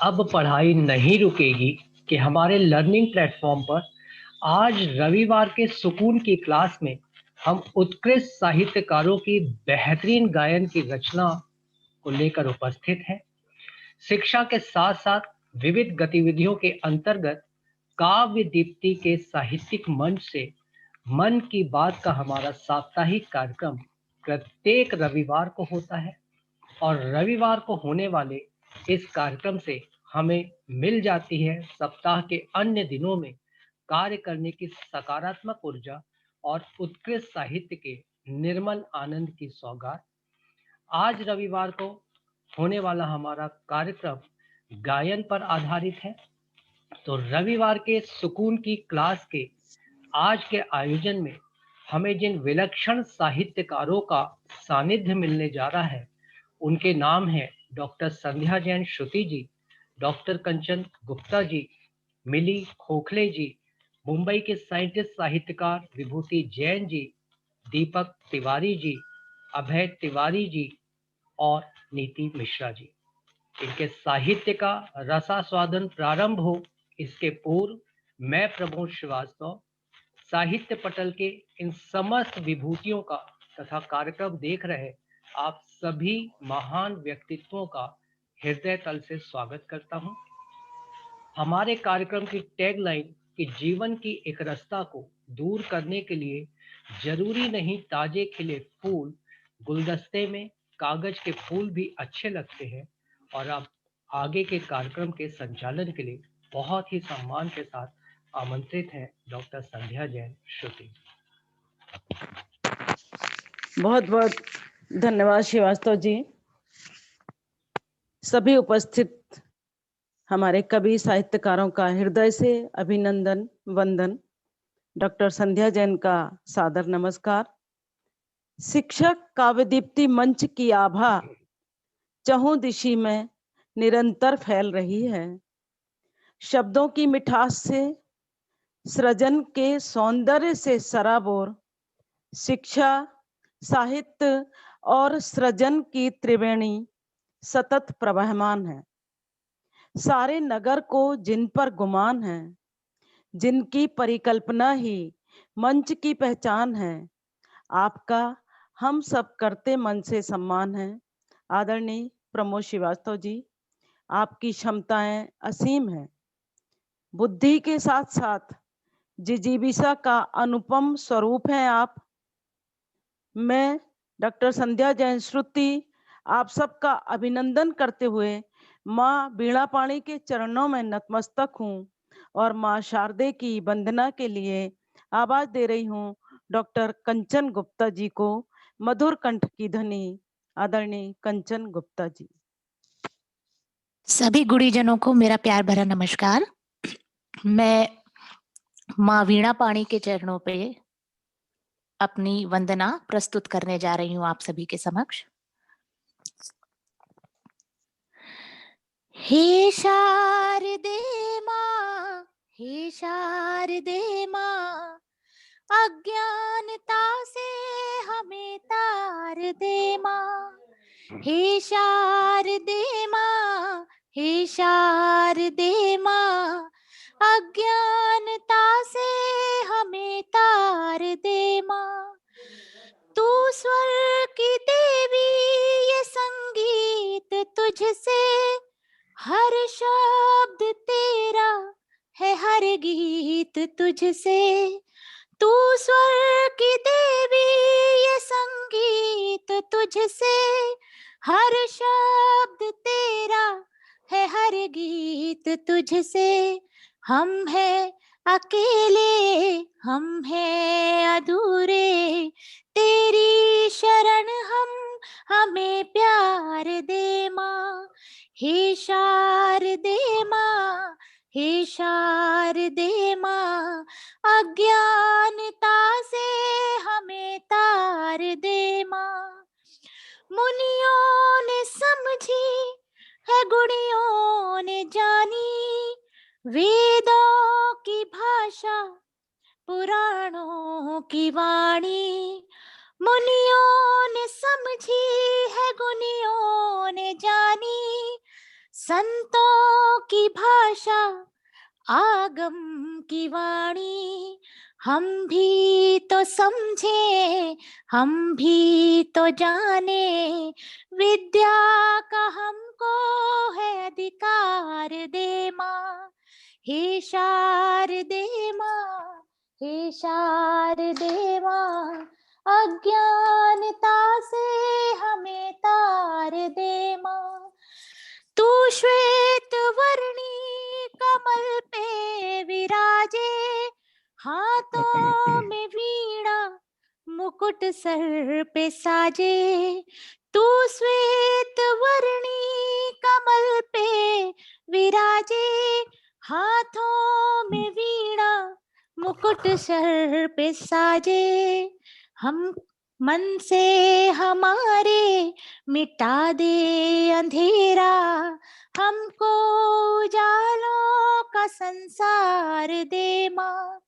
अब पढ़ाई नहीं रुकेगी कि हमारे लर्निंग प्लेटफॉर्म पर आज रविवार के सुकून की क्लास में हम उत्कृष्ट साहित्यकारों की बेहतरीन गायन की रचना को लेकर उपस्थित हैं। शिक्षा के साथ साथ विविध गतिविधियों के अंतर्गत काव्य दीप्ति के साहित्यिक मंच से मन की बात का हमारा साप्ताहिक कार्यक्रम प्रत्येक रविवार को होता है और रविवार को होने वाले इस कार्यक्रम से हमें मिल जाती है सप्ताह के अन्य दिनों में कार्य करने की सकारात्मक ऊर्जा और उत्कृष्ट साहित्य के निर्मल आनंद की सौगात। आज रविवार को होने वाला हमारा कार्यक्रम गायन पर आधारित है। तो रविवार के सुकून की क्लास के आज के आयोजन में हमें जिन विलक्षण साहित्यकारों का सानिध्य मिलने जा रहा है उनके नाम हैं डॉक्टर संध्या जैन श्रुति जी, डॉक्टर कंचन गुप्ता जी, मिली खोखले जी, मुंबई के साइंटिस्ट साहित्यकार विभूति जैन जी, दीपक तिवारी जी, अभय तिवारी जी और नीति मिश्रा जी। इनके साहित्य का रसास्वादन प्रारंभ हो इसके पूर्व मैं प्रमोद श्रीवास्तव साहित्य पटल के इन समस्त विभूतियों का तथा कार्यक्रम देख रहे आप सभी महान व्यक्तित्वों का हृदय तल से स्वागत करता हूं। हमारे कार्यक्रम की टैगलाइन कि जीवन की एकरसता को दूर करने के लिए जरूरी नहीं ताजे खिले फूल, गुलदस्ते में कागज के फूल भी अच्छे लगते हैं। और अब आगे के कार्यक्रम के संचालन के लिए बहुत ही सम्मान के साथ आमंत्रित हैं डॉक्टर संध्या जैन श्रुति। बहुत बहुत धन्यवाद श्रीवास्तव जी। सभी उपस्थित हमारे कवि साहित्यकारों का हृदय से अभिनंदन वंदन। डॉक्टर संध्या जैन का सादर नमस्कार। शिक्षक काव्यदीप्ति मंच की आभा चहुं दिशि में निरंतर फैल रही है। शब्दों की मिठास से, सृजन के सौंदर्य से सराबोर शिक्षा, साहित्य और सृजन की त्रिवेणी सतत प्रवहमान है। सारे नगर को जिन पर गुमान है, जिनकी परिकल्पना ही मंच की पहचान है, आपका हम सब करते मन से सम्मान है। आदरणीय प्रमोद श्रीवास्तव जी, आपकी क्षमताएं असीम हैं। बुद्धि के साथ साथ जिजीविषा का अनुपम स्वरूप हैं आप। मैं डॉक्टर संध्या जैन श्रुति आप सबका अभिनंदन करते हुए माँ वीणा पाणी के चरणों में नतमस्तक हूँ और माँ शारदे की वंदना के लिए आवाज दे रही हूँ डॉक्टर कंचन गुप्ता जी को। मधुर कंठ की धनी आदरणीय कंचन गुप्ता जी। सभी गुणीजनों को मेरा प्यार भरा नमस्कार। मैं माँ वीणा पाणी के चरणों पे अपनी वंदना प्रस्तुत करने जा रही हूँ आप सभी के समक्ष। हे शारदे माँ, हे शारदे माँ, अज्ञानता से हमें तार दे माँ। हे शारदे माँ, हे शारदे माँ, अज्ञानता से हमें तार दे माँ। तू स्वर की देवी, ये संगीत तुझसे, हर शब्द तेरा है हर गीत तुझसे। तू स्वर की देवी, ये संगीत तुझसे, हर शब्द तेरा है हर गीत तुझसे। हम हैं अकेले, हम हैं अधूरे, तेरी शरण हम, हमें प्यार दे माँ। हे शारदे माँ, हे शारदे माँ, अज्ञानता से हमें तार दे माँ। मुनियों ने समझी है, गुणियों ने जानी, वेदों की भाषा, पुराणों की वाणी। मुनियों ने समझी है, गुणियों ने जानी, संतों की भाषा, आगम की वाणी, हम भी तो समझे, हम भी तो जाने, विद्या का हमको है अधिकार दे माँ, हे शारदे माँ, हे शारदे माँ, अज्ञानता से हमें तार दे माँ, तू श्वेत वर्णी कमल पे विराजे, हाथों में वीणा मुकुट सर पे साजे, तू श्वेत वर्णी कमल पे विराजे, हाथों में वीणा मुकुट सर पे साजे, हम मन से हमारे मिटा दे अंधेरा, हमको उजालों का संसार दे माँ,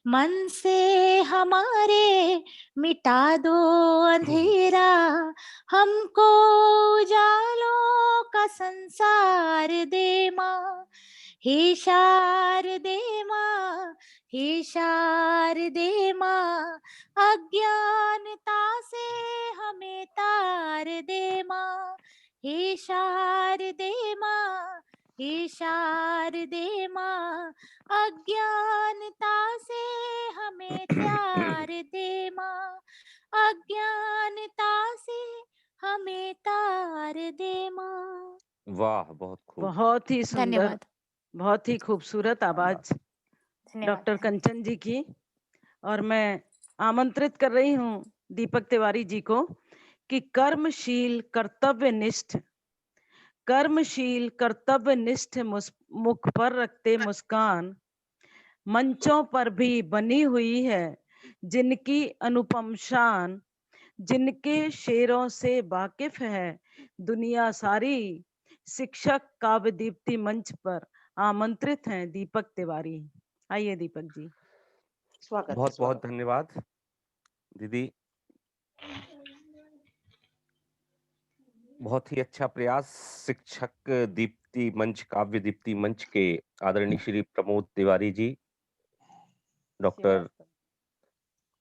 मन से हमारे मिटा दो अंधेरा, हमको उजालों का संसार दे माँ, हे शारदे माँ, हे शारदे माँ, अज्ञानता से हमें तार दे माँ, हे शारदे माँ, हे शारदे माँ, अज्ञानता से हमें तार दे माँ, अज्ञानता से हमें तार दे माँ। वाह, बहुत खूब। बहुत ही सुंदर, धन्यवाद। बहुत ही खूबसूरत आवाज डॉक्टर कंचन जी की। और मैं आमंत्रित कर रही हूँ दीपक तिवारी जी को कि कर्मशील कर्तव्यनिष्ठ मुख पर रखते मुस्कान, मंचों पर भी बनी हुई है जिनकी अनुपम शान, जिनके शेरों से वाकिफ है दुनिया सारी, शिक्षक काव्य दीप्ति मंच पर आमंत्रित हैं दीपक तिवारी। आइए दीपक जी, स्वागत है। बहुत बहुत धन्यवाद दीदी, बहुत ही अच्छा प्रयास। शिक्षक दीप्ति मंच, काव्य दीप्ति मंच के आदरणीय श्री प्रमोद तिवारी जी, डॉक्टर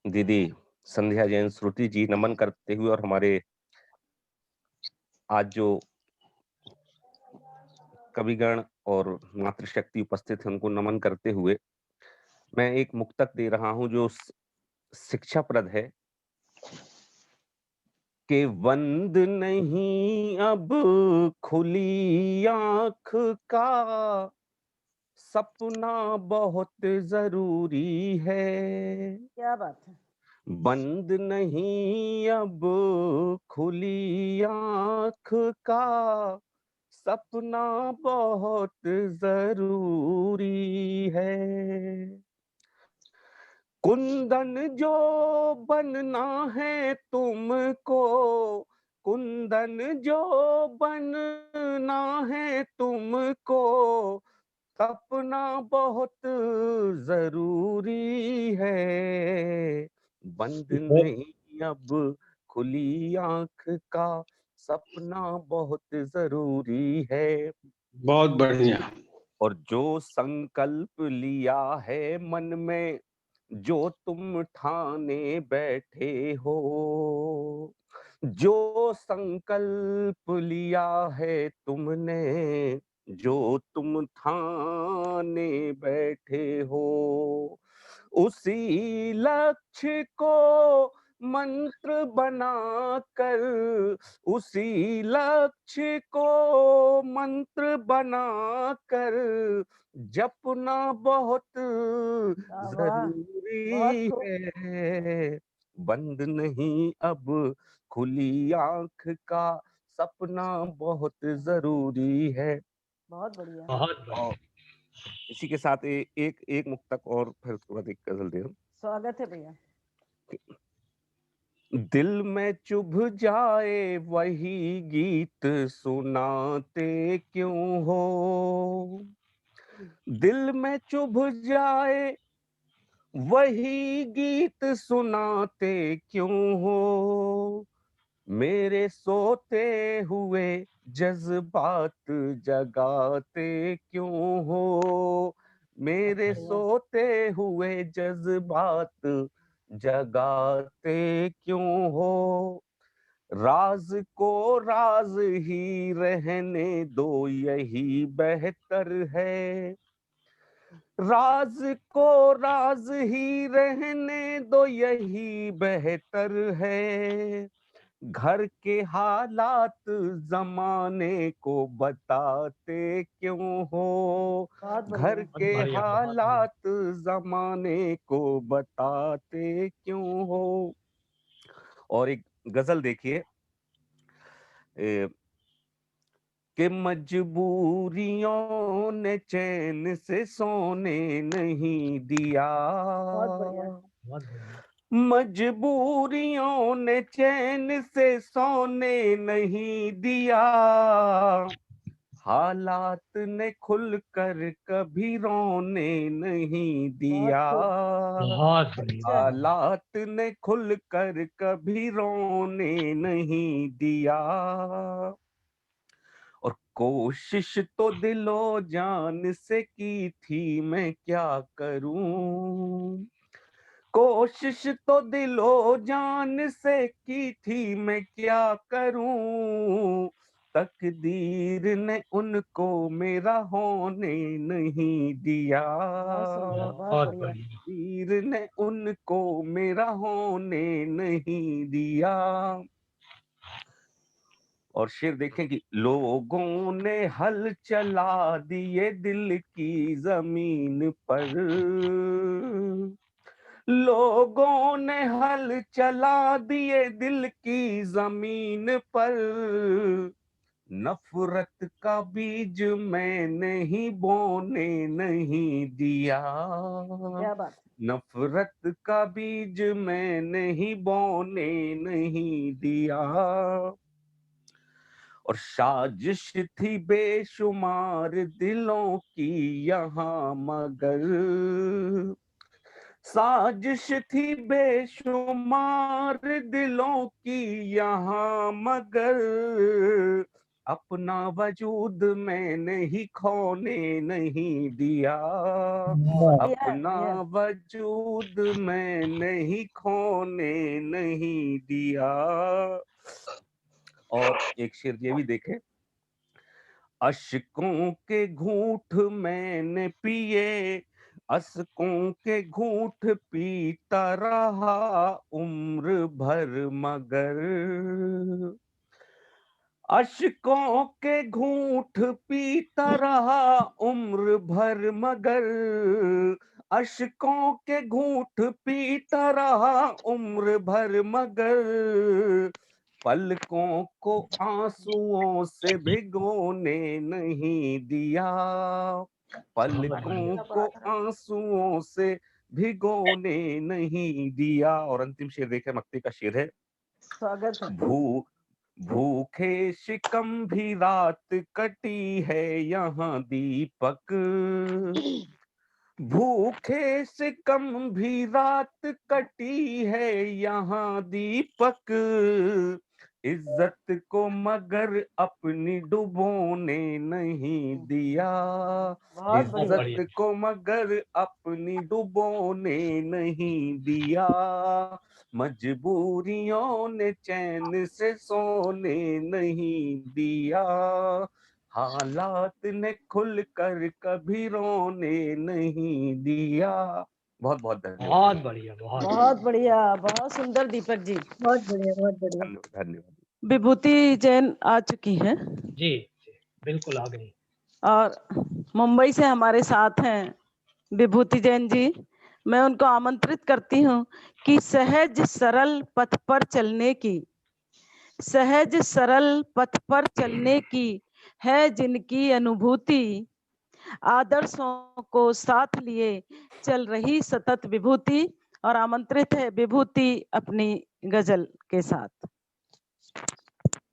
दीदी संध्या जैन श्रुति जी, नमन करते हुए, और हमारे आज जो कविगण और मातृशक्ति उपस्थित है उनको नमन करते हुए मैं एक मुक्तक दे रहा हूं जो शिक्षाप्रद है कि वंद नहीं अब खुली आंख का, सपना बहुत जरूरी है। क्या बात है। बंद नहीं अब खुली आंख का, सपना बहुत जरूरी है। कुंदन जो बनना है तुमको, कुंदन जो बनना है तुमको, सपना बहुत जरूरी है। बंद नहीं अब खुली आंख का, सपना बहुत जरूरी है। बहुत बढ़िया। और जो संकल्प लिया है मन में, जो तुम ठाने बैठे हो, जो संकल्प लिया है तुमने, जो तुम ठाने बैठे हो, उसी लक्ष्य को मंत्र बनाकर, उसी लक्ष्य को मंत्र बनाकर जपना बहुत जरूरी है। बंद नहीं अब खुली आंख का, सपना बहुत जरूरी है। बहुत बढ़िया। बहुत बढ़िया। और इसी के साथ एक मुक्तक और, फिर उसके बाद एक गजल दे रहा हूं। स्वागत है भैया। दिल में चुभ जाए वही गीत सुनाते क्यों हो, दिल में चुभ जाए वही गीत सुनाते क्यों हो, मेरे सोते हुए जज्बात जगाते क्यों हो, मेरे सोते हुए जज्बात जगाते क्यों हो, राज को राज ही रहने दो यही बेहतर है, राज को राज ही रहने दो यही बेहतर है, घर के हालात जमाने को बताते क्यों हो, घर के हालात जमाने को बताते क्यों हो। और एक गजल देखिए कि मजबूरियों ने चैन से सोने नहीं दिया, मजबूरियों ने चैन से सोने नहीं दिया, हालात ने खुलकर कभी रोने नहीं दिया, बहुत बढ़िया। हालात ने खुलकर कभी रोने नहीं दिया, और कोशिश तो दिलो जान से की थी मैं क्या करूं, कोशिश तो दिलो जान से की थी मैं क्या करूं, तकदीर ने उनको मेरा होने नहीं दिया, बहुत बढ़िया। तकदीर ने उनको मेरा होने नहीं दिया। और शेर देखें कि लोगों ने हल चला दिए दिल की जमीन पर, लोगों ने हल चला दिए दिल की जमीन पर, नफरत का बीज मैंने ही बोने नहीं दिया, नफरत का बीज मैंने ही बोने नहीं दिया, और साजिश थी बेशुमार दिलों की यहाँ मगर, साजिश थी बेशुमार दिलों की यहाँ मगर, अपना वजूद मैंने ही खोने नहीं दिया, अपना वजूद मैंने ही खोने नहीं दिया। और एक शेर ये भी देखें, अश्कों के घूंट मैंने पिए, अश्कों के घूंट पीता रहा उम्र भर मगर, अश्कों के घूंट पीता रहा उम्र भर मगर, अश्कों के घूंट पीता रहा उम्र भर मगर, पलकों को आंसुओं से भिगोने नहीं दिया, पलकों को आंसुओं से भिगोने नहीं दिया। और अंतिम शेर देखे, मक्ती का शेर है, भूखे शिकम भी रात कटी है यहाँ दीपक, भूखे शिकम भी रात कटी है यहाँ दीपक, इज्जत को मगर अपनी डुबोने नहीं दिया, इज्जत को मगर अपनी डुबोने नहीं दिया, मजबूरियों ने चैन से सोने नहीं दिया, हालात ने खुलकर कभी रोने नहीं दिया। बहुत बहुत धन्यवाद। बहुत बढ़िया, बहुत बढ़िया, बहुत सुंदर दीपक जी। बहुत बढ़िया, बहुत बढ़िया। धन्यवाद। विभूति जैन आ चुकी हैं जी, बिल्कुल आ गई। और मुंबई से हमारे साथ हैं विभूति जैन जी। मैं उनको आमंत्रित करती हूँ कि सहज सरल पथ पर चलने की, सहज सरल पथ पर चलने की है जिनकी अनुभूति, आदर्शों को साथ लिए चल रही सतत विभूति। और आमंत्रित है विभूति अपनी गजल के साथ।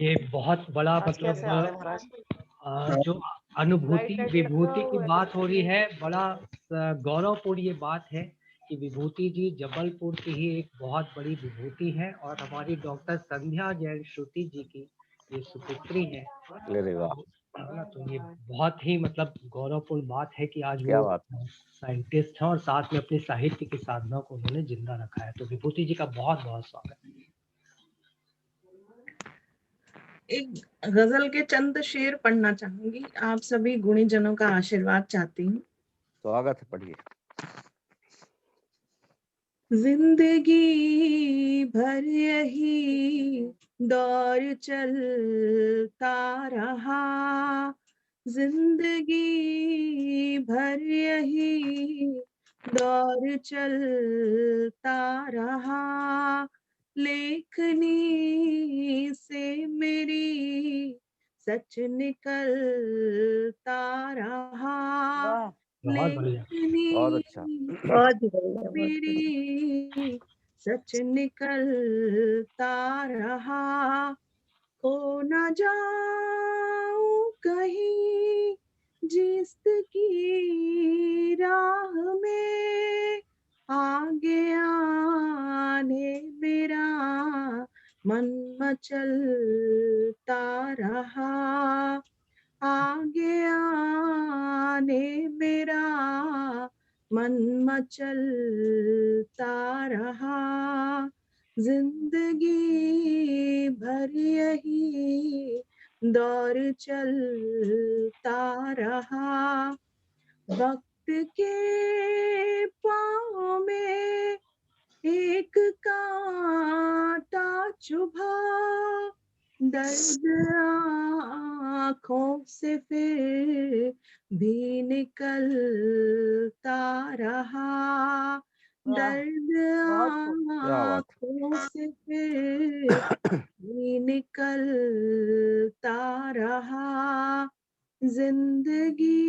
ये बहुत बड़ा मतलब जो अनुभूति विभूति की बात हो रही है, बड़ा गौरवपूर्ण ये बात है कि विभूति जी जबलपुर की ही एक बहुत बड़ी विभूति है और हमारी डॉक्टर संध्या जैन श्रुति जी की ये सुपुत्री है। अरे वाह, तो ये बहुत ही मतलब गौरवपूर्ण बात है कि आज क्या वो बात। साइंटिस्ट हैं और साथ में अपनी साहित्य की साधना को उन्होंने जिंदा रखा है। तो विभूति जी का बहुत बहुत स्वागत है। एक गजल के चंद शेर पढ़ना चाहूंगी, आप सभी गुणीजनों का आशीर्वाद चाहती हूँ। स्वागत है, पढ़िए। जिंदगी भर यही दौर चलता रहा, जिंदगी भर यही दौर चलता रहा, लेखनी से मेरी सच निकलता रहा, बहुत बढ़िया। बहुत अच्छा। मेरी सच निकलता रहा, खो न जाऊं कहीं जिसकी राह में, आगे आने मेरा मन मचलता रहा, आगे आने मेरा मन मचलता रहा, जिंदगी भर यही दौर चलता रहा, वक्त के पाँव में एक कांटा चुभा, दर्द आँखों से फिर भी निकलता रहा, दर्द आँखों से फिर भी निकलता रहा, जिंदगी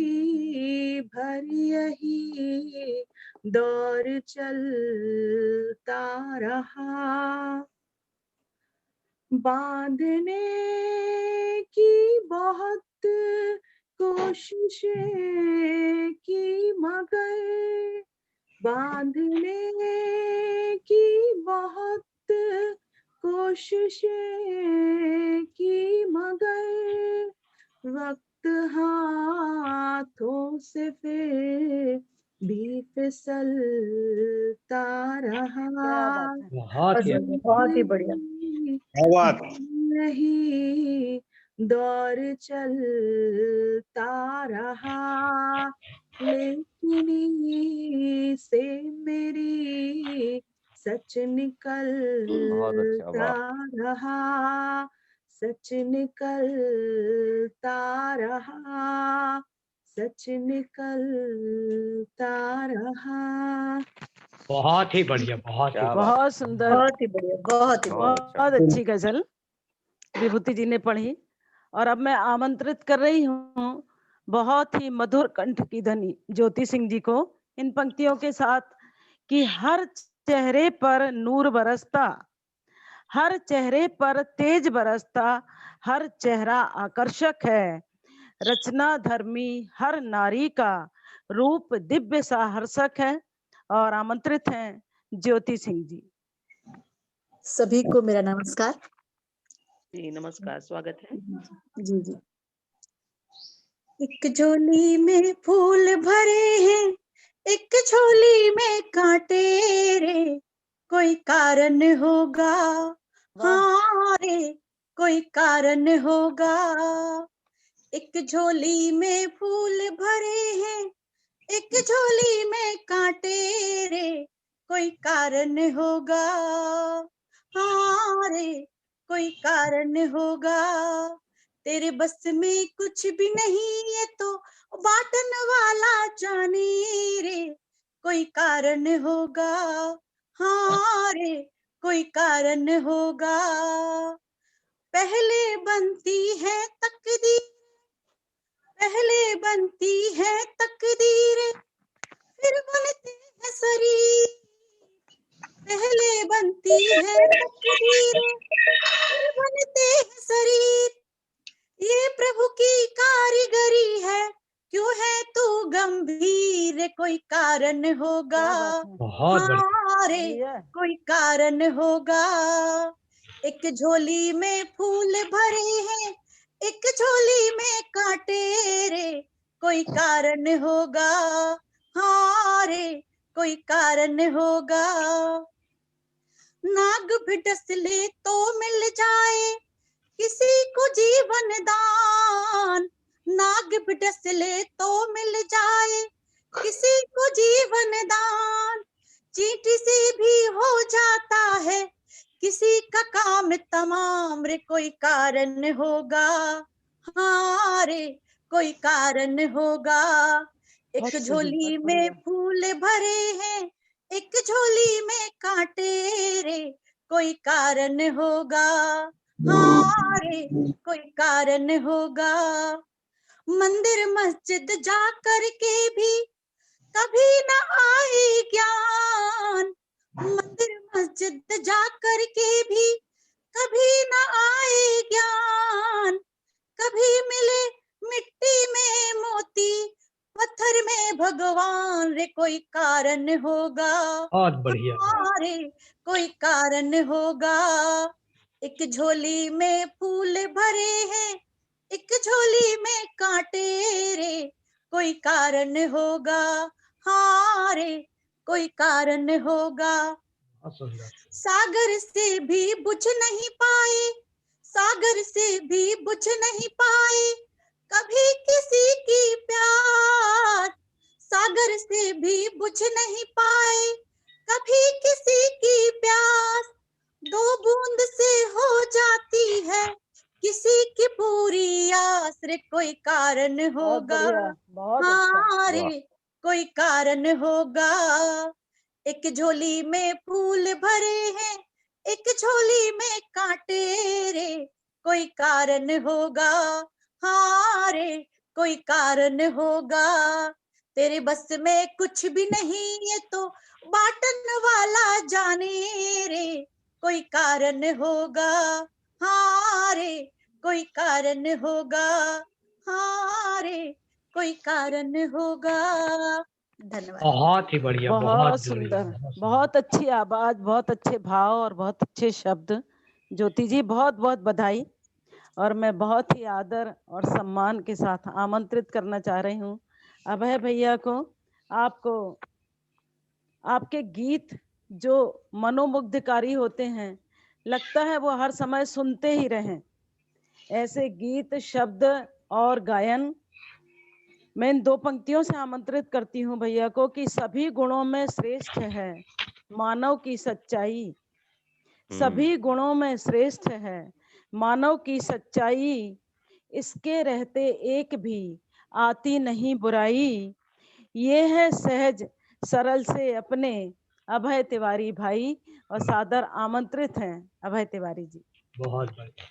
भर यही दौर चलता रहा, बांधने की बहुत कोशिशें की मगर, बांधने की बहुत कोशिशें की मगर, वक्त हाथों से फिर भी फिसलता रहा, बहुत ही बढ़िया, नहीं दौर चलता रहा, लेकिन से मेरी सच निकलता रहा, सच निकलता रहा, सच निकलता रहा। बहुत ही बढ़िया, बहुत ही बहुत सुंदर, बहुत ही बढ़िया, बहुत ही बहुत अच्छी गजल विभूति जी ने पढ़ी। और अब मैं आमंत्रित कर रही हूँ बहुत ही मधुर कंठ की धनी ज्योति सिंह जी को इन पंक्तियों के साथ कि हर चेहरे पर नूर बरसता, हर चेहरे पर तेज बरसता, हर चेहरा आकर्षक है, रचना धर्मी हर नारी का रूप दिव्य साहर्षक है। और आमंत्रित हैं ज्योति सिंह जी। सभी को मेरा नमस्कार। जी नमस्कार, स्वागत है। जी जी। एक झोली में फूल भरे हैं, एक झोली में कांटे रे, कोई कारण होगा, हाँ रे कोई कारण होगा। एक झोली में फूल भरे हैं, एक झोली में कांटे रे, कोई कारण होगा, हाँ रे कोई कारण होगा। तेरे बस में कुछ भी नहीं है तो बांटन वाला जाने रे, कोई कारण होगा, हाँ रे कोई कारण होगा। पहले बनती है तकदीर, पहले बनती है तकदीर, फिर बनते हैं शरीर। पहले बनती है तकदीर, फिर बनते हैं शरीर। ये प्रभु की कारीगरी है, क्यों है तू गंभीर कोई कारण होगा। क्या बात है, बहुत बढ़िया। हाँ रे बढ़िया। कोई कारण होगा। एक झोली में फूल भरे हैं, एक झोली में कांटे रे, कोई कारण होगा। हाँ रे कोई कारण होगा। नाग भी डस ले तो मिल जाए किसी को जीवन दान। नाग भी डस ले तो मिल जाए किसी को जीवन दान। चींटी से भी हो जाता है किसी का काम तमाम रे, कोई कारण होगा। हाँ रे कोई कारण होगा। एक बहुत सही, झोली बहुत में बढ़िया। फूल भरे हैं, एक झोली में कांटे रे, कोई कारण होगा। हाँ रे कोई कारण होगा। मंदिर मस्जिद जा कर के भी कभी न आए ज्ञान। मंदिर मस्जिद जा कर के भी कभी न आए ज्ञान। कभी मिले मिट्टी में मोती, पत्थर में भगवान रे, कोई कारण होगा। बहुत बढ़िया। हमारे कोई कारण होगा। एक झोली में फूल भरे हैं, एक झोली में कांटे रे, कोई कारण होगा। हाँ रे कोई कारण होगा। बहुत सुंदर। सागर से भी बुझ नहीं पाए, सागर से भी बुझ नहीं पाए कभी किसी की प्यास। सागर से भी बुझ नहीं पाए कभी किसी की प्यास। दो बूंद से हो जाती है किसी की पूरी आस रे, कोई कारण बहुत होगा। बढ़िया, बहुत अच्छा। हाँ रे वाह। कोई कारण होगा। एक झोली में फूल भरे हैं, एक झोली में कांटे रे, कोई कारण होगा। हाँ रे कोई कारण होगा। तेरे बस में कुछ भी नहीं ये तो बाटन वाला जाने रे, कोई कारण होगा। हाँ रे कोई कारण होगा। हाँ रे कोई कारण होगा। धन्यवाद। बहुत ही बढ़िया। बहुत बढ़िया, सुंदर, बहुत सुंदर। बहुत अच्छी आवाज, बहुत अच्छे भाव और बहुत अच्छे शब्द। ज्योति जी बहुत बहुत बधाई। और मैं बहुत ही आदर और सम्मान के साथ आमंत्रित करना चाह रही हूँ अभय भैया को। आपको आपके गीत जो मनोमुग्धकारी होते हैं, लगता है वो हर समय सुनते ही रहें। ऐसे गीत, शब्द और गायन मैं इन दो पंक्तियों से आमंत्रित करती हूँ भैया को कि सभी गुणों में श्रेष्ठ है मानव की सच्चाई। सभी गुणों में श्रेष्ठ है मानव की सच्चाई। इसके रहते एक भी आती नहीं बुराई। ये है सहज सरल से अपने अभय तिवारी भाई, और सादर आमंत्रित हैं अभय तिवारी जी। बहुत बढ़िया।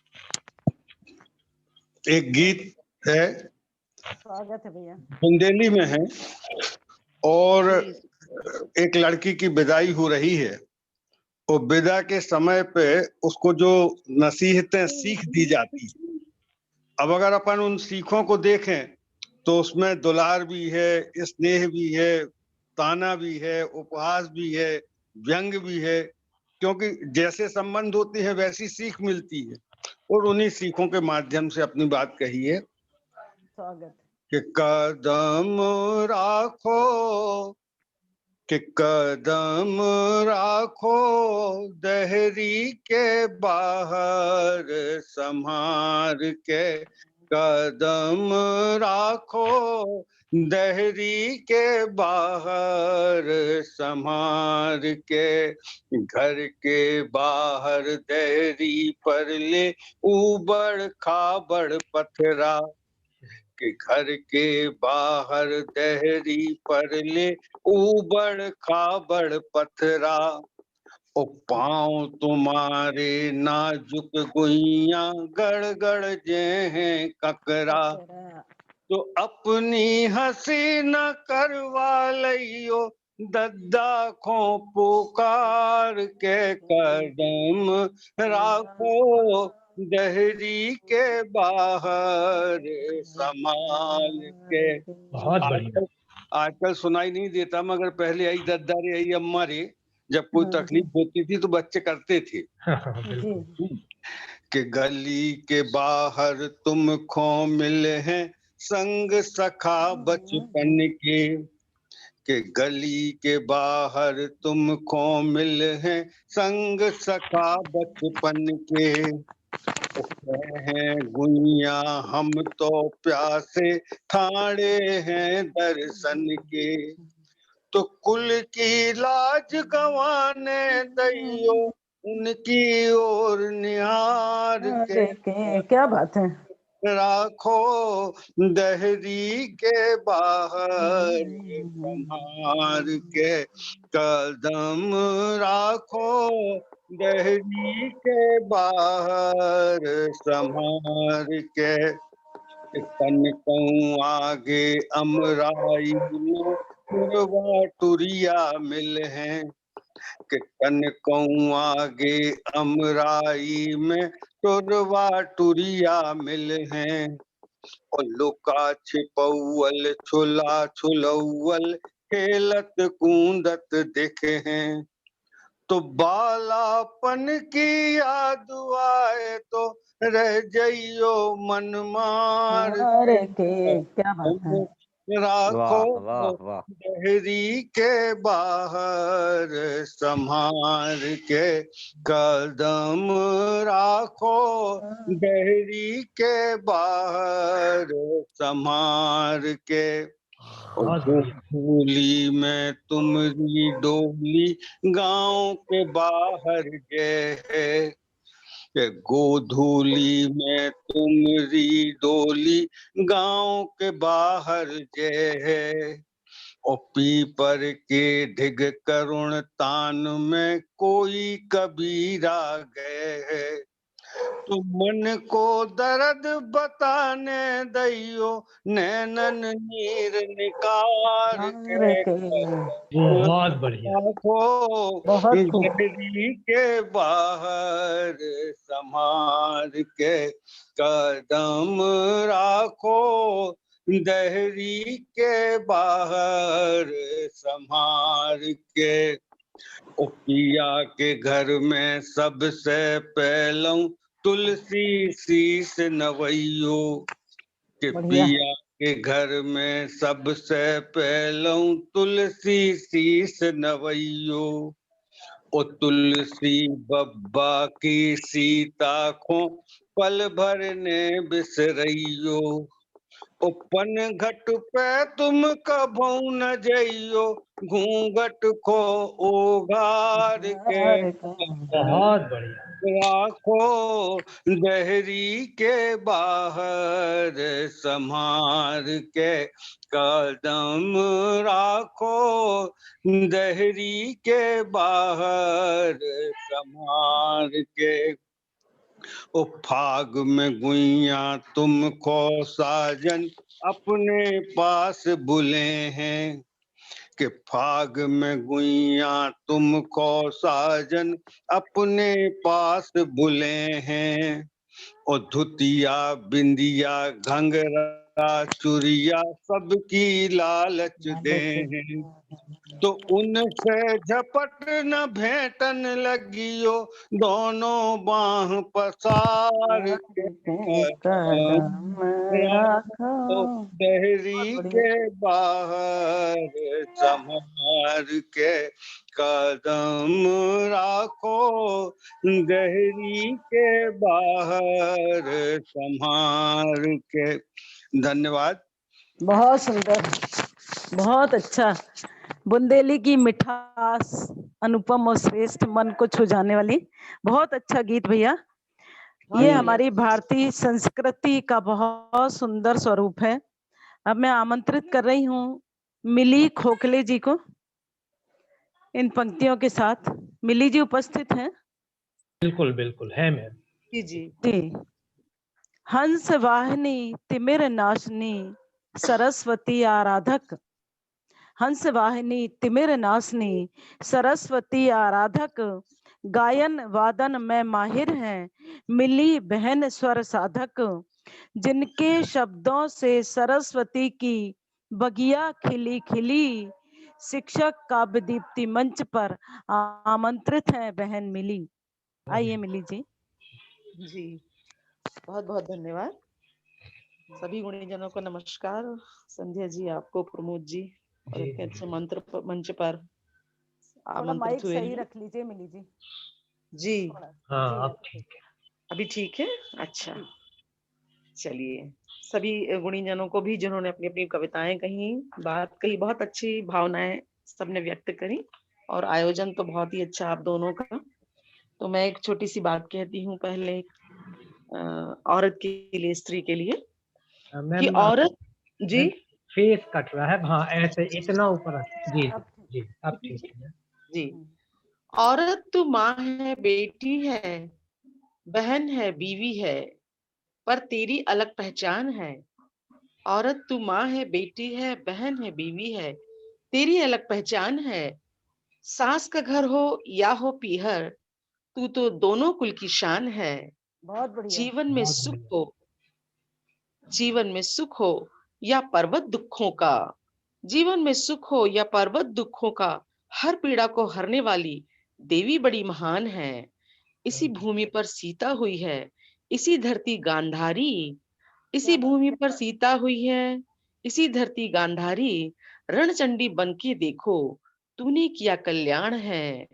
एक गीत है, स्वागत है भैया। बुंदेली में है, और एक लड़की की विदाई हो रही है। वो विदा के समय पे उसको जो नसीहतें सीख दी जाती, अब अगर अपन उन सीखों को देखें तो उसमें दुलार भी है, स्नेह भी है, ताना भी है, उपहास भी है, व्यंग भी है, क्योंकि जैसे संबंध होते हैं वैसी सीख मिलती है। और उन्हीं सीखों के माध्यम से अपनी बात कही है स्वागत। कि कदम राखो, कि कदम राखो दहरी के बाहर संभार के। कदम राखो दहरी के बाहर संभार के। घर के बाहर दहरी पर ले ऊबड़ खाबड़ पथरा, कि घर के बाहर दहरी पर ले ऊबड़ खाबड़ पथरा। ओ पाँव तुम्हारे नाजुक गुइया गड़ गड़ जे हैं ककरा। तो अपनी हंसी न करवा लियो दद्दा को पुकार के। कदम राखो दहरी के बाहर संभाल के। बहुत बढ़िया। आजकल सुनाई नहीं देता, मगर पहले आई दद्दा रे आई अम्मा रे, जब कोई तकलीफ होती थी तो बच्चे करते थे बिल्कुल। कि गली के बाहर तुमको मिले हैं संग सखा बचपन के गली के बाहर तुमको मिले हैं संग सखा बचपन के। हैं गुइया हम तो प्यासे ठाणे हैं दर्शन के, तो कुल की लाज गंवाने दैयो उनकी ओर निहार के। क्या बात है। राखो दहरी के बाहर संहार के कदम, राखो दहरी के बाहर संहार के। तन कहूँ आगे अमराई में तुरवा टुरिया मिल हैं, कि तन कहूँ आगे अमराई में तुरवा टुरिया मिल हैं। और लुका छिपौल छुला छुलौल खेलत कूदत दिखे हैं, तो बालापन की याद आए तो रह जाइयो मन मार के। क्या बात है। राखो वाह वाह वाह। दहरी के बाहर संहार के कदम, राखो दहरी के बाहर संहार के। और गोधूली में तुमरी डोली गांव के बाहर गए है, कि गोधूली में तुमरी डोली गांव के बाहर गए है। और पीपर के ढिग करुण तान में कोई कबीरा गए है, तो मन को दर्द बताने दैयो नैनन नीर निकार के। बहुत बढ़िया। गली के बाहर संहार के कदम, राखो दहरी के बाहर संहार के। ओ पिया के घर में सबसे पहलू तुलसी शीस नवैयो, के पिया के घर में सबसे पहलू तुलसी शीस नवैयो। ओ तुलसी बब्बा की सीता को पल भर ने बिसरैयो, उपन घट पे तुम कभू न जइयो घूंघट को उघार के। बहुत बढ़िया। राखो दहरी के बाहर संहार के कदम, राखो दहरी के बाहर संहार के। ओ फाग में गुइया तुमको साजन अपने पास बुले हैं, कि फाग में गुइया तुमको साजन अपने पास बुले हैं। और धुतिया बिंदिया घंघरा चुरिया सबकी लालच दे हैं, तो उनसे झपट न भेंटन लगियो दोनों बाह पसार के। राखो दहरी के बाहर संहार के कदम, राखो दहरी के बाहर संहार के। धन्यवाद। बहुत सुंदर, बहुत अच्छा। बुंदेली की मिठास अनुपम और श्रेष्ठ, मन को छू जाने वाली बहुत अच्छा गीत भैया। ये हमारी भारतीय संस्कृति का बहुत सुंदर स्वरूप है। अब मैं आमंत्रित कर रही हूँ मिली खोखले जी को इन पंक्तियों के साथ। मिली जी उपस्थित हैं? बिल्कुल बिल्कुल है मैम। जी। हंस वाहिनी तिमिर नाशनी सरस्वती आराधक, हंस वाहिनी तिमिर नाशनी सरस्वती आराधक, गायन वादन में माहिर हैं मिली बहन स्वर साधक, जिनके शब्दों से सरस्वती की बगिया खिली खिली, शिक्षक काव्य दीप्ति मंच पर आमंत्रित है बहन मिली। आइए मिली जी। जी, बहुत बहुत धन्यवाद। सभी गुणीजनों को नमस्कार। संध्या जी, आपको, प्रमोद जी, और जी, इतने जी। अच्छे मंच पर थोड़ा आमंत्रित माइक हुए सही हैं। रख लीजिए मिली जी। जी, हाँ, जी, अब ठीक है। अभी ठीक है। अच्छा, ठीक। चलिए, सभी गुणीजनों को भी जिन्होंने अपनी अपनी कविताएं कही, बात कही, बहुत अच्छी भावनाएं सबने व्यक्त करी, और आयोजन तो बहुत ही अच्छा आप दोनों का। तो मैं एक छोटी सी बात कहती हूँ पहले, औरत के लिए, स्त्री के लिए, कि मैम, औरत जी, फेस कट रहा है। हाँ, ऐसे इतना ऊपर जी अब जी, अब ठीक है। जी, औरत तो माँ है, बेटी है, बहन है, बीवी है, पर तेरी अलग पहचान है। औरत तू माँ है, बेटी है, बहन है, बीवी है, तेरी अलग पहचान है। सास का घर हो या हो पीहर, तू तो दोनों कुल की शान है। बहुत बढ़िया। जीवन में बहुत सुख बढ़िया। हो, जीवन में सुख हो या पर्वत दुखों का, जीवन में सुख हो या पर्वत दुखों का, हर पीड़ा को हरने वाली देवी बड़ी महान है। इसी भूमि पर सीता हुई है, इसी धरती गांधारी, इसी भूमि पर सीता हुई है, इसी धरती गांधारी, रणचंडी बन के देखो, तूने किया कल्याण है।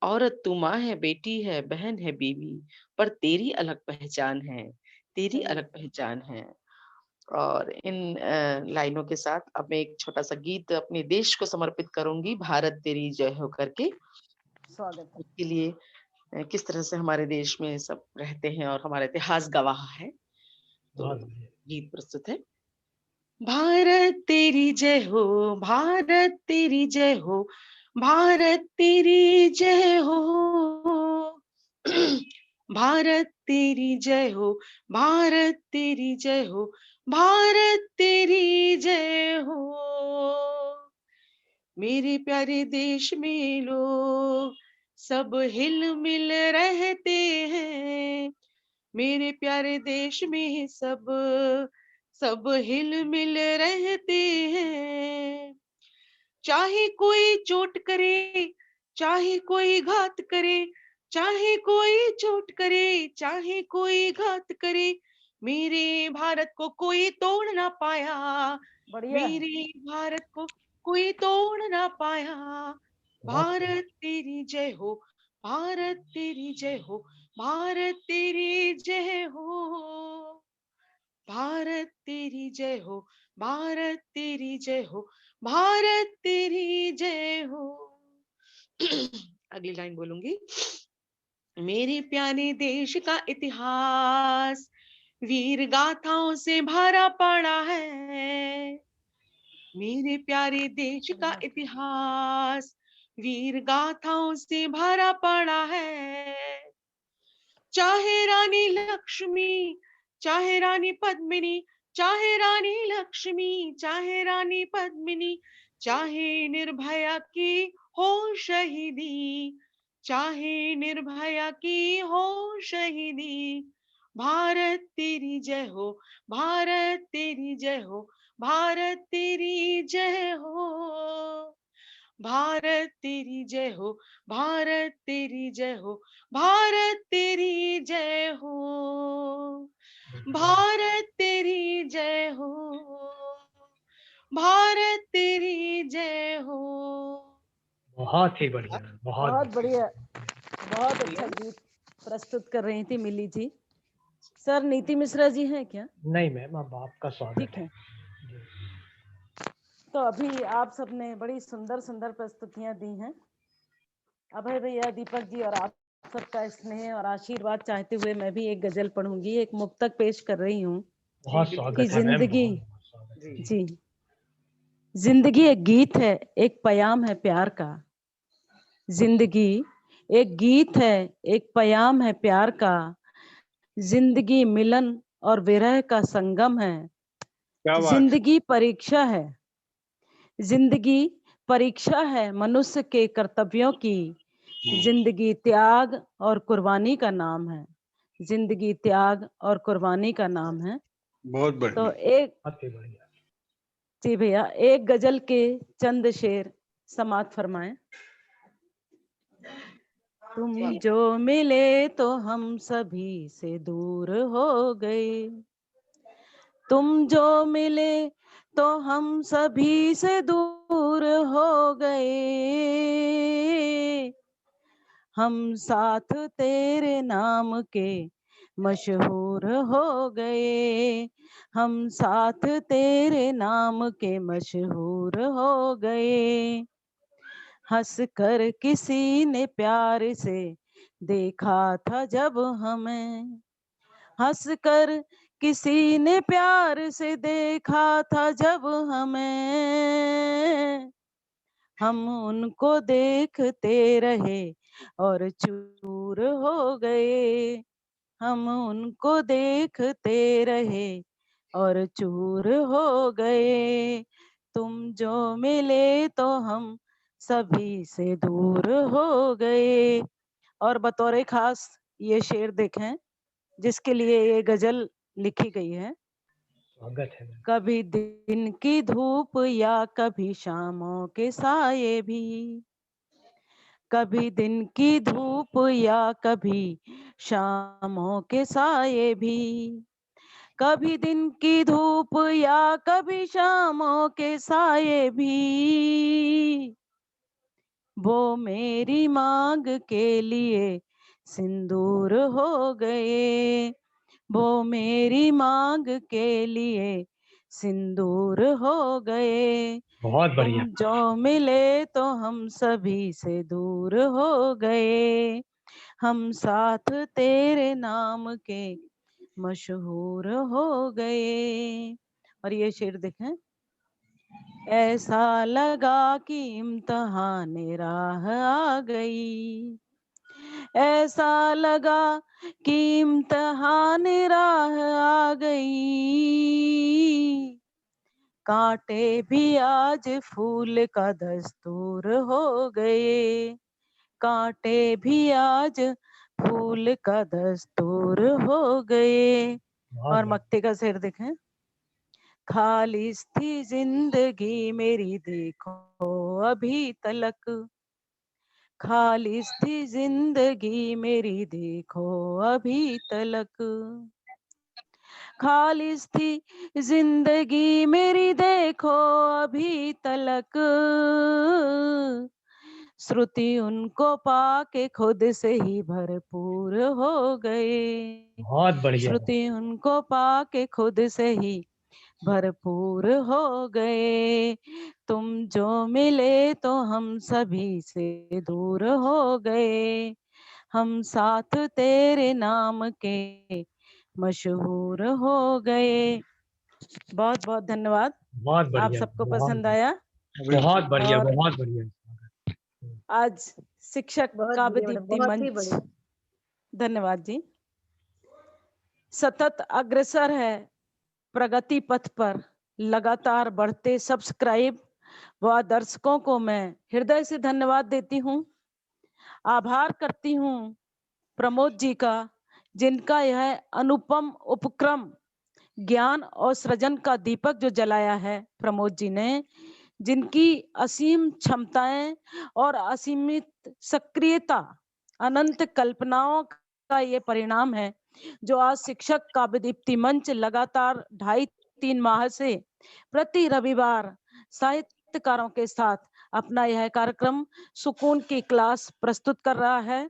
औरत तू माँ है, बेटी है, बहन है, बीवी, पर तेरी अलग पहचान है, तेरी सही है। अलग पहचान है। और इन लाइनों के साथ अब मैं एक छोटा सा गीत अपने देश को समर्पित करूंगी, भारत तेरी जय हो करके। स्वागत है। उसके लिए किस तरह से हमारे देश में सब रहते हैं और हमारा इतिहास गवाह है। तो बहुत बढ़िया। गीत प्रस्तुत है। भारत तेरी जय हो, भारत तेरी जय हो, भारत तेरी जय हो, भारत तेरी जय हो, भारत तेरी जय हो, भारत तेरी जय हो। मेरे प्यारे देश में लोग सब हिल मिल रहते हैं, मेरे प्यारे देश में सब हिल मिल रहते हैं। चाहे कोई चोट करे, चाहे कोई घात करे, चाहे कोई चोट करे, चाहे कोई घात करे, मेरे भारत को कोई तोड़ ना पाया, बढ़िया। मेरे भारत को कोई तोड़ ना पाया। भारत तेरी जय हो, भारत तेरी जय हो, भारत तेरी जय हो, भारत तेरी जय हो, भारत तेरी जय हो, भारत तेरी जय हो। अगली लाइन बोलूंगी। मेरे प्यारे देश का इतिहास वीर गाथाओं से भरा पड़ा है, मेरे प्यारे देश का इतिहास वीर गाथाओं से भरा पड़ा है। चाहे रानी लक्ष्मी, चाहे रानी पद्मिनी, चाहे रानी लक्ष्मी, चाहे रानी पद्मिनी, चाहे निर्भया की हो शहीदी, चाहे निर्भया की हो शहीदी। भारत तेरी जय हो, भारत तेरी जय हो, भारत तेरी जय हो, भारत तेरी जय हो, भारत तेरी जय हो, भारत तेरी जय हो, भारत तेरी जय हो, भारत तेरी जय हो। बहुत ही बढ़िया, बहुत बढ़िया। बहुत अच्छा गीत प्रस्तुत कर रही थी मिली जी। सर नीति मिश्रा जी हैं क्या? नहीं मैम, अब आपका स्वागत ठीक है। जी। तो अभी आप सबने बड़ी सुंदर सुंदर प्रस्तुतियां दी हैं। अभय भैया, दीपक जी और आप सबका स्नेह और आशीर्वाद चाहते हुए मैं भी एक गजल पढ़ूंगी, एक मुक्तक पेश कर रही हूँ बहुत कि स्वागत है मैम, जिंदगी, बहुत स्वागत है। जी, जिंदगी एक गीत है, एक प्याम है प्यार का, जिंदगी एक गीत है, एक प्याम है प्यार का, जिंदगी मिलन और विरह का संगम है, क्या बात। जिंदगी परीक्षा है, जिंदगी परीक्षा है मनुष्य के कर्तव्यों की, जिंदगी त्याग और कुर्बानी का नाम है, जिंदगी त्याग और कुर्बानी का नाम है। बहुत बढ़िया। तो एक बहुत ही बढ़िया। जी भैया, एक गजल के चंद शेर समाप्त फरमाएं। तुम जो मिले तो हम सभी से दूर हो गए, तुम जो मिले तो हम सभी से दूर हो गए, हम साथ तेरे नाम के मशहूर हो गए, हम साथ तेरे नाम के मशहूर हो गए। हंस कर किसी ने प्यार से देखा था जब हमें, हंस कर किसी ने प्यार से देखा था जब हमें, हम उनको देखते रहे और चूर हो गए, हम उनको देखते रहे और चूर हो गए, तुम जो मिले तो हम सभी से दूर हो गए। और बतौर खास ये शेर देखें जिसके लिए ये गजल लिखी गई है। स्वागत है। कभी दिन की धूप या कभी शामों के साये भी, कभी दिन की धूप या कभी शामों के साये भी, कभी दिन की धूप या कभी शामों के साये भी, वो मेरी मांग के लिए सिंदूर हो गए, वो मेरी मांग के लिए सिंदूर हो गए, बहुत बढ़िया। तुम जो मिले तो हम सभी से दूर हो गए, हम साथ तेरे नाम के मशहूर हो गए। और ये शेर देखें, ऐसा लगा कि इम्तिहान राह आ गई, ऐसा लगा कि इम्तिहान राह आ गई, कांटे भी आज फूल का दस्तूर हो गए, कांटे भी आज फूल का दस्तूर हो गए। और मक्ते का शेर देखें, खालिस थी जिंदगी मेरी देखो अभी तलक, खालिस थी जिंदगी मेरी देखो अभी तलक, खालिस थी जिंदगी मेरी देखो अभी तलक, श्रुति उनको पाके खुद से ही भरपूर हो गए, बहुत बढ़िया। श्रुति उनको पाके खुद से ही भरपूर हो गए, तुम जो मिले तो हम सभी से दूर हो गए, हम साथ तेरे नाम के मशहूर हो गए। बहुत बहुत धन्यवाद। बहुत बढ़िया। आप सबको पसंद आया? बहुत बढ़िया, और बहुत बढ़िया। आज शिक्षक बहुत काव्य बढ़िया मैडम, दीप्ति बहुत ही मंच, बढ़िया। धन्यवाद जी, सतत अग्रसर है प्रगति पथ पर, लगातार बढ़ते सब्सक्राइब व दर्शकों को मैं हृदय से धन्यवाद देती हूँ, आभार करती हूँ प्रमोद जी का, जिनका यह अनुपम उपक्रम ज्ञान और सृजन का दीपक जो जलाया है प्रमोद जी ने, जिनकी असीम क्षमताएं और असीमित सक्रियता, अनंत कल्पनाओं का ये परिणाम है जो आज शिक्षक काव्य दीप्ति मंच लगातार 2.5-3 माह से प्रति रविवार साहित्यकारों के साथ अपना यह कार्यक्रम सुकून की क्लास प्रस्तुत कर रहा है।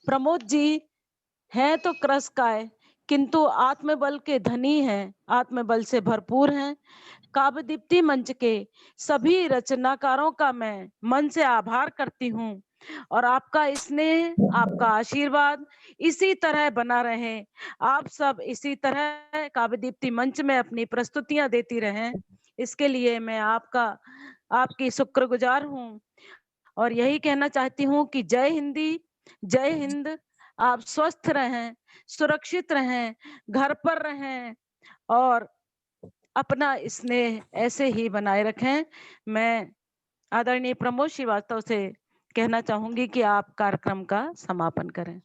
प्रमोद जी हैं तो क्रसकाय, किंतु आत्मबल के धनी हैं, आत्मबल से भरपूर हैं। काव्य दीप्ति मंच के सभी रचनाकारों का मैं मन से आभार करती हूँ और आपका स्नेह, आपका आशीर्वाद इसी तरह बना रहे, आप सब इसी तरह काव्य दीप्ति मंच में अपनी प्रस्तुतियां देती रहें, इसके लिए मैं आपकी शुक्रगुजार हूँ। और यही कहना चाहती हूँ कि जय हिंदी, जय हिंद। आप स्वस्थ रहें, सुरक्षित रहें, घर पर रहें और अपना स्नेह ऐसे ही बनाए रखें। मैं आदरणीय प्रमोद श्रीवास्तव से कहना चाहूंगी कि आप कार्यक्रम का समापन करें।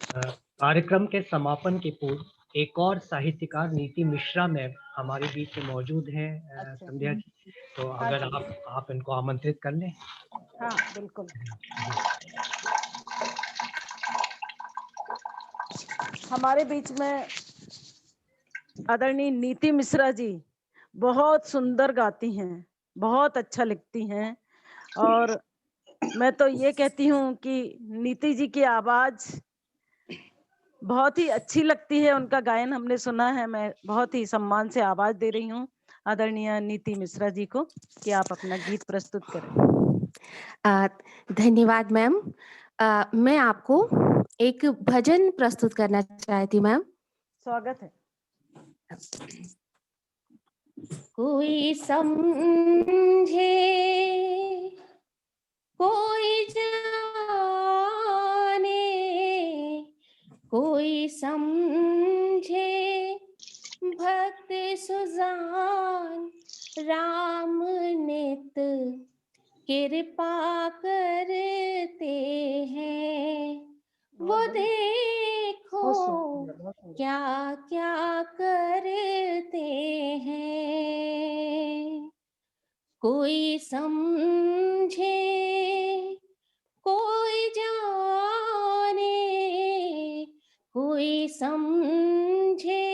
कार्यक्रम के समापन के पूर्व एक और साहित्यकार नीति मिश्रा मैम हमारे बीच में मौजूद हैं। अच्छा। संध्या जी, तो हाँ अगर जी। आप इनको आमंत्रित कर लें। हाँ बिल्कुल। हमारे बीच में आदरणीय नीति मिश्रा जी बहुत सुंदर गाती हैं, बहुत अच्छा लिखती हैं, और मैं तो ये कहती हूँ कि नीति जी की आवाज बहुत ही अच्छी लगती है। उनका गायन हमने सुना है। मैं बहुत ही सम्मान से आवाज दे रही हूँ आदरणीय नीति मिश्रा जी को कि आप अपना गीत प्रस्तुत करें। धन्यवाद मैम। मैं आपको एक भजन प्रस्तुत करना चाहती मैम। स्वागत है। कोई समझे कोई जाने, कोई समझे भक्त सुजान, राम नित कृपा करते हैं। वो देखो क्या क्या करते हैं। कोई समझे कोई जाने, कोई समझे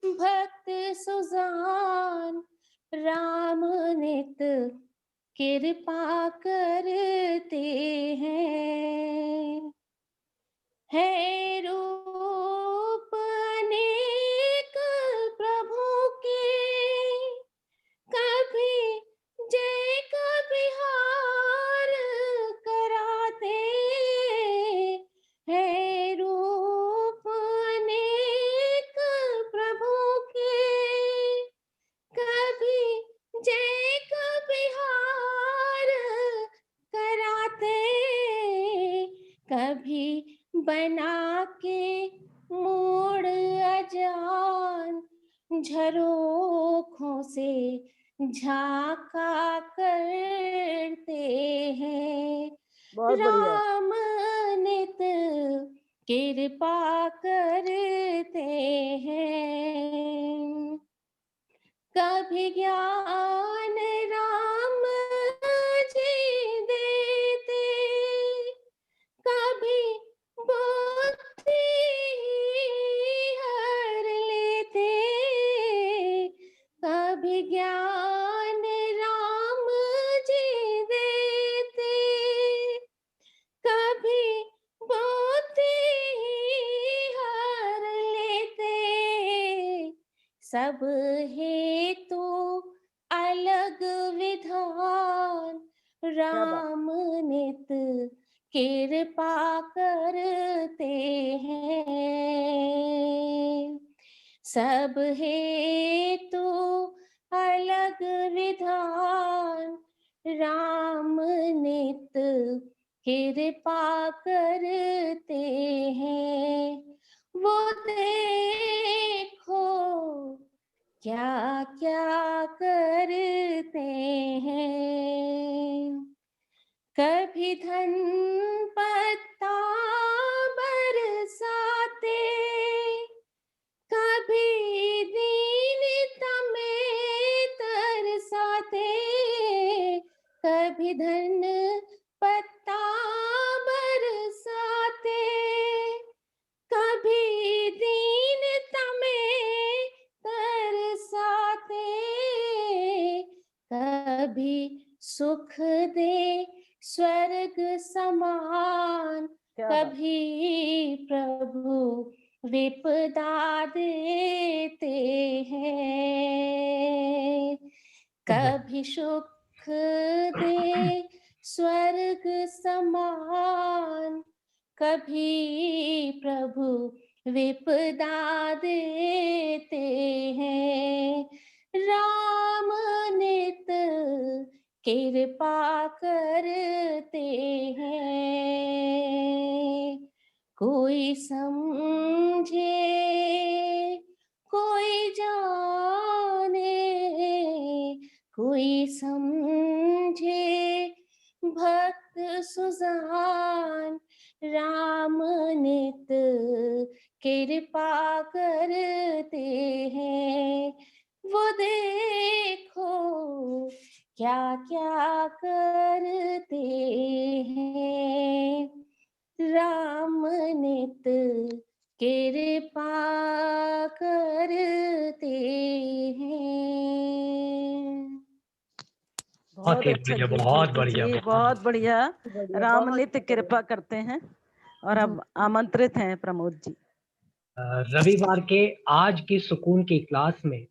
भक्त सुजान, राम नित कृपा करते हैं। है रूप अनेक प्रभु के, कभी जय कभी हार कराते हैं। रूप अनेक प्रभु के, कभी जय कभी हार कराते, कभी बना के मोड़ अजान, झरोखों से झांका करते हैं। राम नित कृपा करते हैं। कभी ज्ञान राम जी देते, कभी बुद्धि हर लेते, कभी ज्ञान राम जी देते, कभी बुद्धि हर लेते। सब हेतु अलग विधान, राम नित कृपा करते हैं। सब हेतु अलग विधान, राम नित कृपा करते हैं। वो देखो क्या क्या करते हैं। कभी धन पत्ता बरसाते, कभी दीनता में तरसाते, कभी धन पत्ता बरसाते, कभी दीनता में तरसाते, कभी सुख दे स्वर्ग समान, कभी प्रभु विपदा देते हैं। कभी सुख दे स्वर्ग समान, कभी प्रभु विपदा देते हैं। राम नित कृपा करते हैं। कोई समझे कोई जाने, कोई समझे भक्त सुजान, राम नित कृपा करते हैं, वो देखो क्या क्या करते हैं। राम नित कृपा करते हैं। बहुत ही अच्छा बढ़िया, जी, बहुत दीदी बढ़िया, जी, बहुत बहुत बढ़िया। बढ़िया, राम बहुत नित्य कृपा करते हैं। और अब आमंत्रित हैं प्रमोद जी। रविवार के आज की सुकून की क्लास में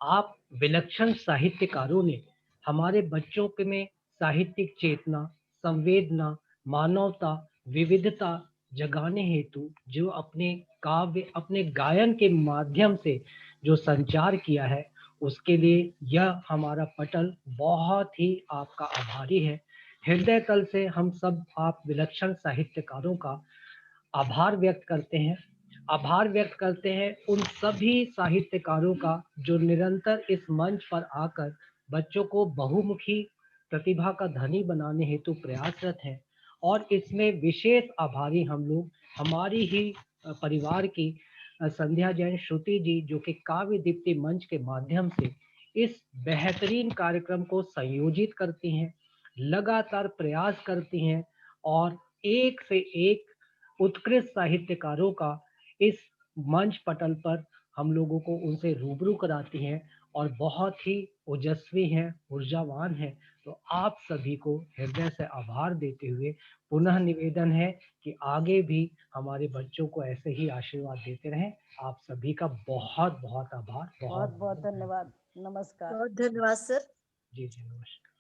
आप विलक्षण साहित्यकारों ने हमारे बच्चों के में साहित्यिक चेतना, संवेदना, मानवता, विविधता जगाने हेतु जो अपने काव्य, अपने गायन के माध्यम से जो संचार किया है, उसके लिए यह हमारा पटल बहुत ही आपका आभारी है। हृदय तल से हम सब आप विलक्षण साहित्यकारों का आभार व्यक्त करते हैं। आभार व्यक्त करते हैं उन सभी साहित्यकारों का जो निरंतर इस मंच पर आकर बच्चों को बहुमुखी प्रतिभा का धनी बनाने हेतु प्रयासरत हैं। और इसमें विशेष आभारी हम लोग हमारी ही परिवार की संध्या जैन श्रुति जी, जो कि काव्य दीप्ति मंच के माध्यम से इस बेहतरीन कार्यक्रम को संयोजित करती हैं, लगातार प्रयास करती हैं और एक से एक उत्कृष्ट साहित्यकारों का इस मंच पटल पर हम लोगों को उनसे रूबरू कराती हैं और बहुत ही ओजस्वी हैं, ऊर्जावान हैं। तो आप सभी को हृदय से आभार देते हुए पुनः निवेदन है कि आगे भी हमारे बच्चों को ऐसे ही आशीर्वाद देते रहें। आप सभी का बहुत बहुत आभार। बहुत बहुत धन्यवाद। नमस्कार। बहुत धन्यवाद सर। जी जी, नमस्कार।